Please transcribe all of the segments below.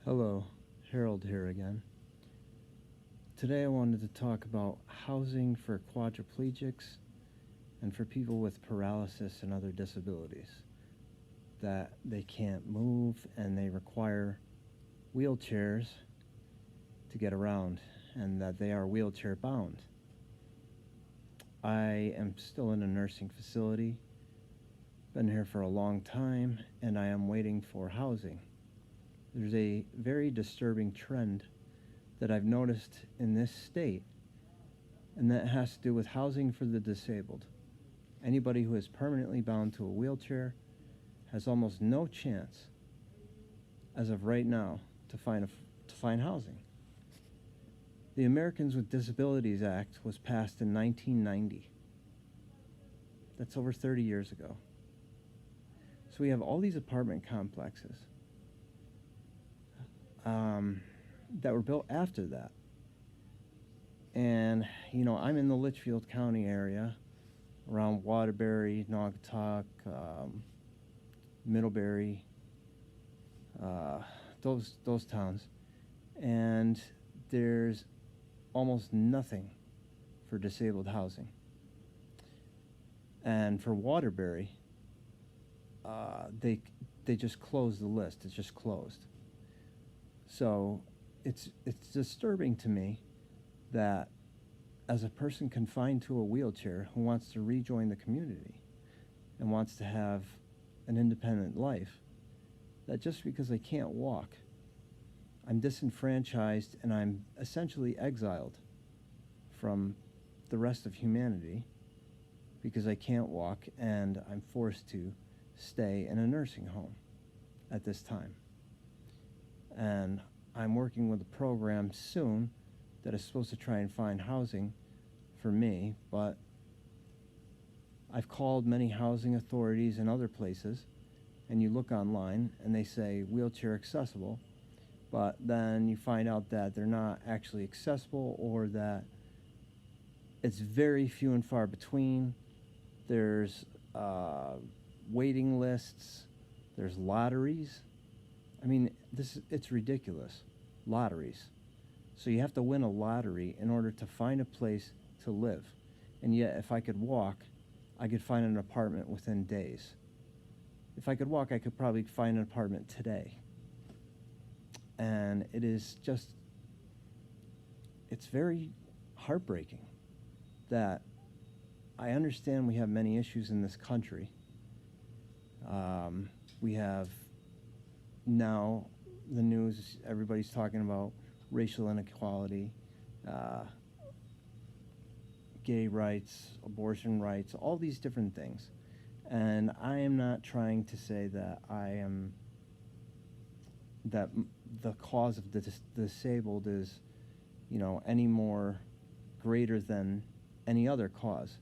Hello, Harold here again. Today I wanted to talk about housing for quadriplegics and for people with paralysis and other disabilities that they can't move and they require wheelchairs to get around and that they are wheelchair bound. I am still in a nursing facility, been here for a long time, and I am waiting for housing. There's a very disturbing trend that I've noticed in this state, and that has to do with housing for the disabled. Anybody who is permanently bound to a wheelchair has almost no chance, as of right now, to find housing. The Americans with Disabilities Act was passed in 1990. That's over 30 years ago. So we have all these apartment complexes that were built after that. And, I'm in the Litchfield County area, around Waterbury, Naugatuck, Middlebury, those towns. And there's almost nothing for disabled housing. And for Waterbury, they just closed the list. It's just closed. So it's disturbing to me that as a person confined to a wheelchair who wants to rejoin the community and wants to have an independent life, that just because I can't walk, I'm disenfranchised and I'm essentially exiled from the rest of humanity because I can't walk and I'm forced to stay in a nursing home at this time. And I'm working with a program soon that is supposed to try and find housing for me, but I've called many housing authorities and other places, and you look online and they say wheelchair accessible, but then you find out that they're not actually accessible, or that it's very few and far between. There's waiting lists, there's lotteries. I mean, it's ridiculous. Lotteries. So you have to win a lottery in order to find a place to live. And yet, if I could walk, I could find an apartment within days. If I could walk, I could probably find an apartment today. And it's very heartbreaking that I understand we have many issues in this country. We have now the news, everybody's talking about racial inequality, gay rights, abortion rights, all these different things. And I am not trying to say that that the cause of the disabled is, any more greater than any other cause.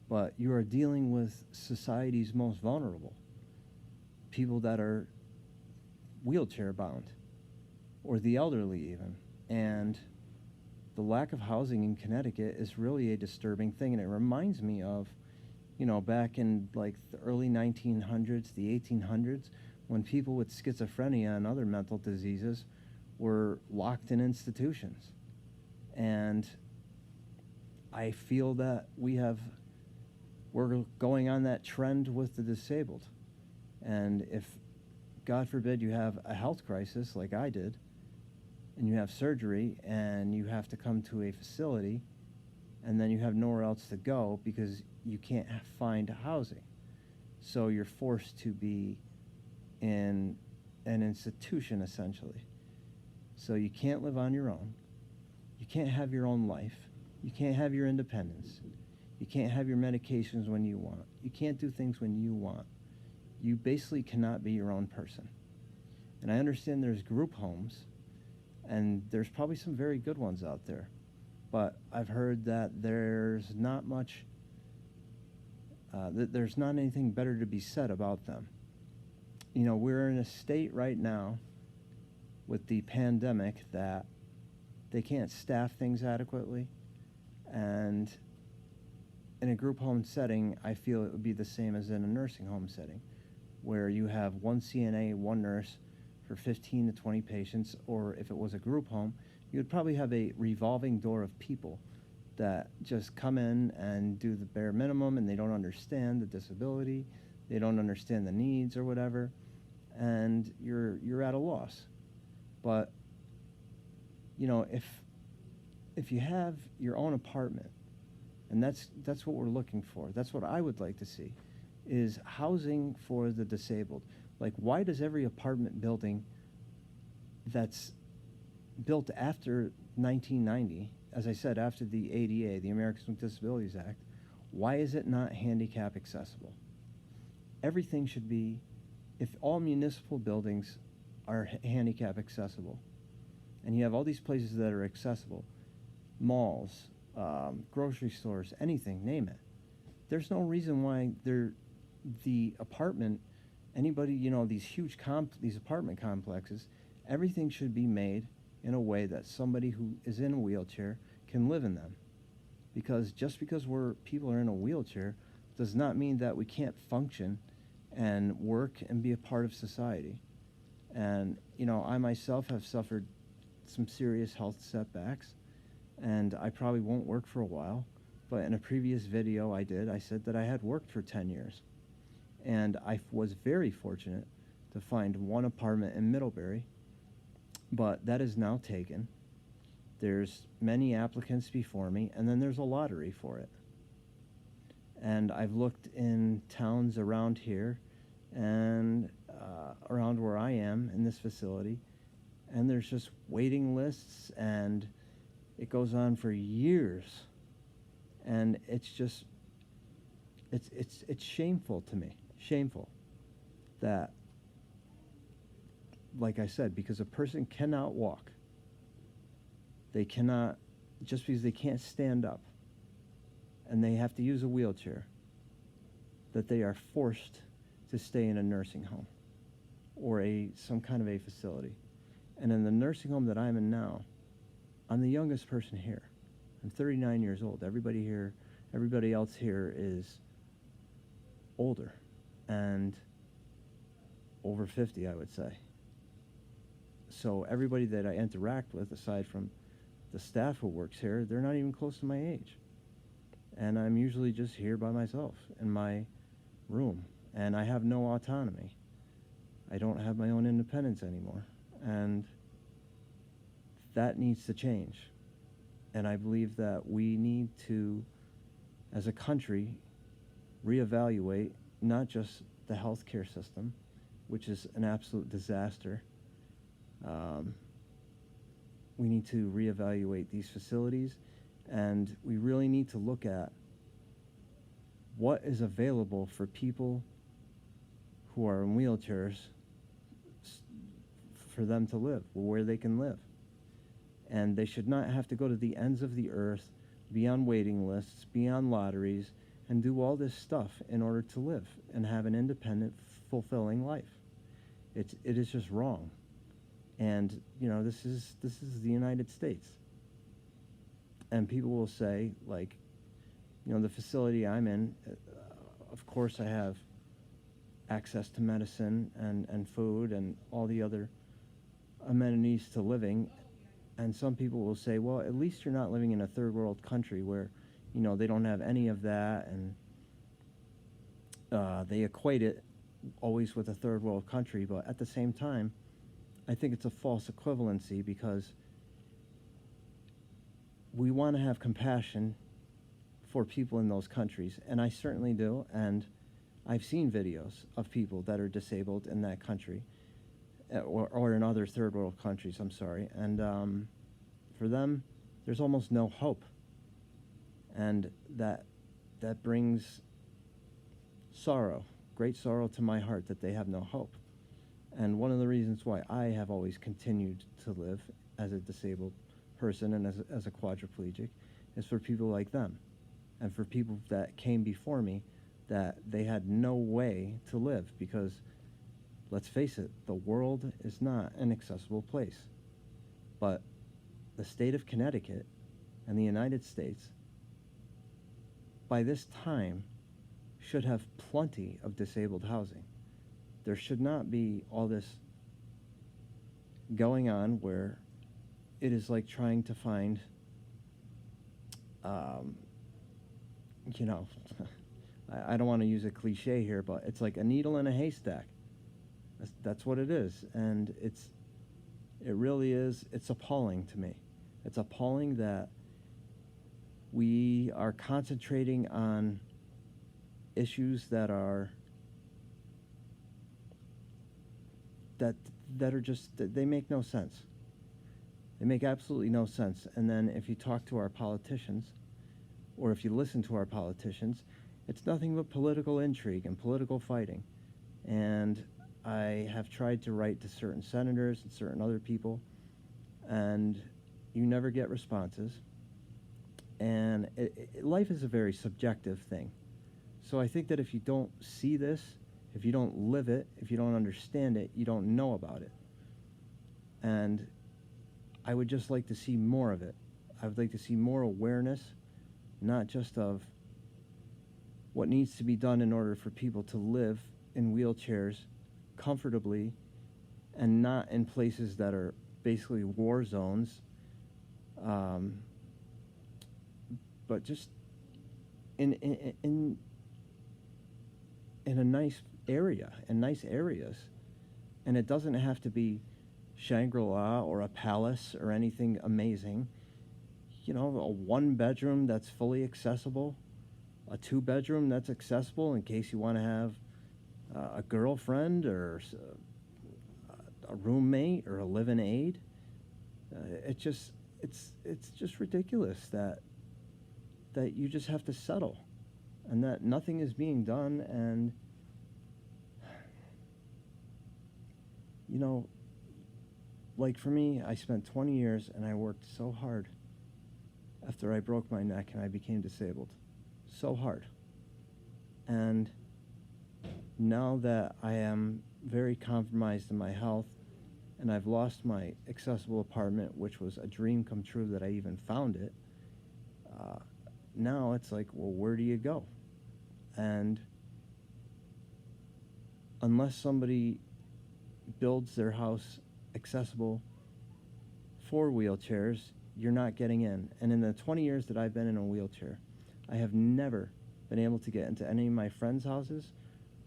But you are dealing with society's most vulnerable, people that are wheelchair bound, or the elderly even. And the lack of housing in Connecticut is really a disturbing thing. And it reminds me of, back in like the early 1900s, the 1800s, when people with schizophrenia and other mental diseases were locked in institutions. And I feel that we're going on that trend with the disabled. And if, God forbid, you have a health crisis like I did, and you have surgery, and you have to come to a facility, and then you have nowhere else to go because you can't find housing. So you're forced to be in an institution, essentially. So you can't live on your own. You can't have your own life. You can't have your independence. You can't have your medications when you want. You can't do things when you want. You basically cannot be your own person. And I understand there's group homes, and there's probably some very good ones out there. But I've heard that there's not much, there's not anything better to be said about them. We're in a state right now with the pandemic that they can't staff things adequately. And in a group home setting, I feel it would be the same as in a nursing home setting, where you have one CNA, one nurse for 15 to 20 patients, or if it was a group home, you would probably have a revolving door of people that just come in and do the bare minimum, and they don't understand the disability, they don't understand the needs or whatever, and you're at a loss. But you know, if you have your own apartment, and that's what we're looking for, that's what I would like to see, is housing for the disabled. Like, why does every apartment building that's built after 1990, as I said, after the ADA, the Americans with Disabilities Act, why is it not handicap accessible? Everything should be, if all municipal buildings are handicap accessible, and you have all these places that are accessible, malls, grocery stores, anything, name it, there's no reason why the apartment, anybody, you know, these huge these apartment complexes, everything should be made in a way that somebody who is in a wheelchair can live in them. Because just because people are in a wheelchair does not mean that we can't function and work and be a part of society. And, you know, I myself have suffered some serious health setbacks, and I probably won't work for a while. But in a previous video I said that I had worked for 10 years. And I was very fortunate to find one apartment in Middlebury, but that is now taken. There's many applicants before me, and then there's a lottery for it. And I've looked in towns around here and around where I am in this facility, and there's just waiting lists, and it goes on for years. And it's just, it's shameful to me, shameful that, like I said, because a person cannot walk, they cannot, just because they can't stand up and they have to use a wheelchair, that they are forced to stay in a nursing home or some kind of a facility. And in the nursing home that I'm in now, I'm the youngest person here. I'm 39 years old. Everybody else here is older and over 50, I would say. So everybody that I interact with, aside from the staff who works here, they're not even close to my age. And I'm usually just here by myself in my room, and I have no autonomy. I don't have my own independence anymore, and that needs to change. And I believe that we need to, as a country, reevaluate not just the healthcare system, which is an absolute disaster. We need to reevaluate these facilities, and we really need to look at what is available for people who are in wheelchairs for them to live, where they can live. And they should not have to go to the ends of the earth, be on waiting lists, be on lotteries, and do all this stuff in order to live and have an independent, fulfilling life. It is just wrong. And, you know, this is the United States. And people will say, like, you know, the facility I'm in, of course I have access to medicine and food and all the other amenities to living. And some people will say, well, at least you're not living in a third world country where, you know, they don't have any of that, and they equate it always with a third world country. But at the same time, I think it's a false equivalency, because we want to have compassion for people in those countries, and I certainly do, and I've seen videos of people that are disabled in that country, or in other third world countries, I'm sorry, and for them, there's almost no hope, and that brings sorrow, great sorrow to my heart, that they have no hope. And one of the reasons why I have always continued to live as a disabled person and as a quadriplegic is for people like them, and for people that came before me that they had no way to live, because let's face it, the world is not an accessible place. But the state of Connecticut and the United States, by this time, should have plenty of disabled housing. There should not be all this going on where it is like trying to find, um, you know, I don't want to use a cliche here, but it's like a needle in a haystack. That's what it is. And it really is, it's appalling to me. It's appalling that we are concentrating on issues that are just, they make no sense. They make absolutely no sense. And then if you talk to our politicians, or if you listen to our politicians, it's nothing but political intrigue and political fighting. And I have tried to write to certain senators and certain other people, and you never get responses. And life is a very subjective thing. So I think that if you don't see this, if you don't live it, if you don't understand it, you don't know about it. And I would just like to see more of it. I would like to see more awareness, not just of what needs to be done in order for people to live in wheelchairs comfortably and not in places that are basically war zones, but just in a nice area, in nice areas. And it doesn't have to be Shangri-La or a palace or anything amazing. You know, a 1-bedroom that's fully accessible, a 2-bedroom that's accessible in case you want to have a girlfriend or a roommate or a live-in aide. It's just ridiculous that you just have to settle, and that nothing is being done. And you know, like for me, I spent 20 years and I worked so hard after I broke my neck and I became disabled. So hard. And now that I am very compromised in my health and I've lost my accessible apartment, which was a dream come true that I even found it, now it's like, well, where do you go? And unless somebody builds their house accessible for wheelchairs, you're not getting in. And in the 20 years that I've been in a wheelchair, I have never been able to get into any of my friends' houses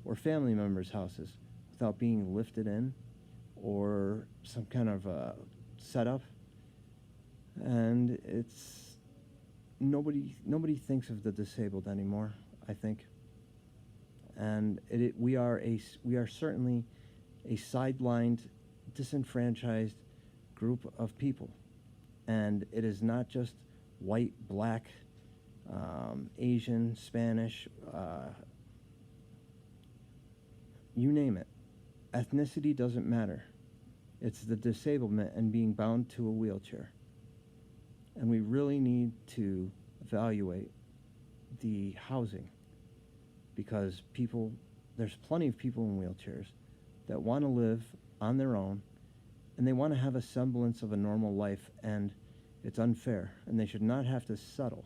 or family members' houses without being lifted in or some kind of setup. And it's nobody thinks of the disabled anymore, I think. And we are certainly a sidelined, disenfranchised group of people. And it is not just white, black, Asian, Spanish, you name it. Ethnicity doesn't matter. It's the disablement and being bound to a wheelchair. And we really need to evaluate the housing, because there's plenty of people in wheelchairs that want to live on their own, and they want to have a semblance of a normal life, and it's unfair, and they should not have to settle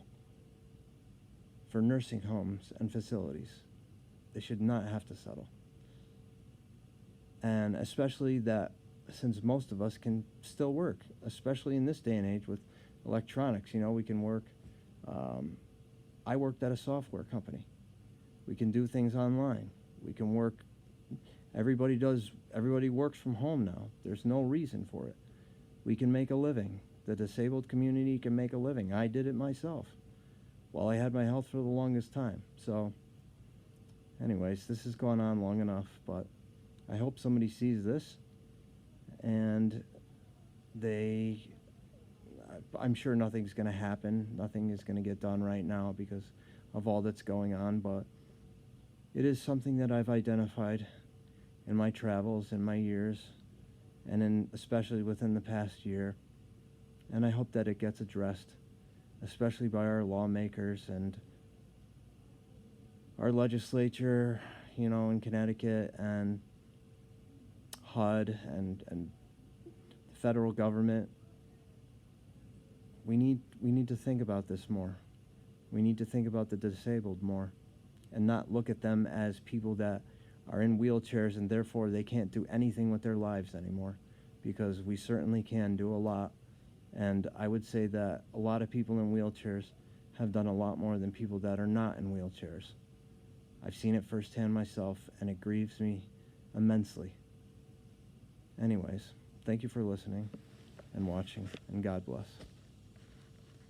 for nursing homes and facilities. They should not have to settle. And especially that, since most of us can still work, especially in this day and age with electronics, we can work. I worked at a software company. We can do things online. We can work. Everybody works from home now. There's no reason for it. We can make a living. The disabled community can make a living. I did it myself while I had my health for the longest time. So anyways, this has gone on long enough, but I hope somebody sees this, and I'm sure nothing's going to happen. Nothing is going to get done right now because of all that's going on, but it is something that I've identified in my travels, in my years, and especially within the past year. And I hope that it gets addressed, especially by our lawmakers and our legislature, in Connecticut, and HUD, and the federal government. We need to think about this more. We need to think about the disabled more, and not look at them as people that are in wheelchairs and therefore they can't do anything with their lives anymore, because we certainly can do a lot. And I would say that a lot of people in wheelchairs have done a lot more than people that are not in wheelchairs. I've seen it firsthand myself, and it grieves me immensely. Anyways, thank you for listening and watching, and God bless.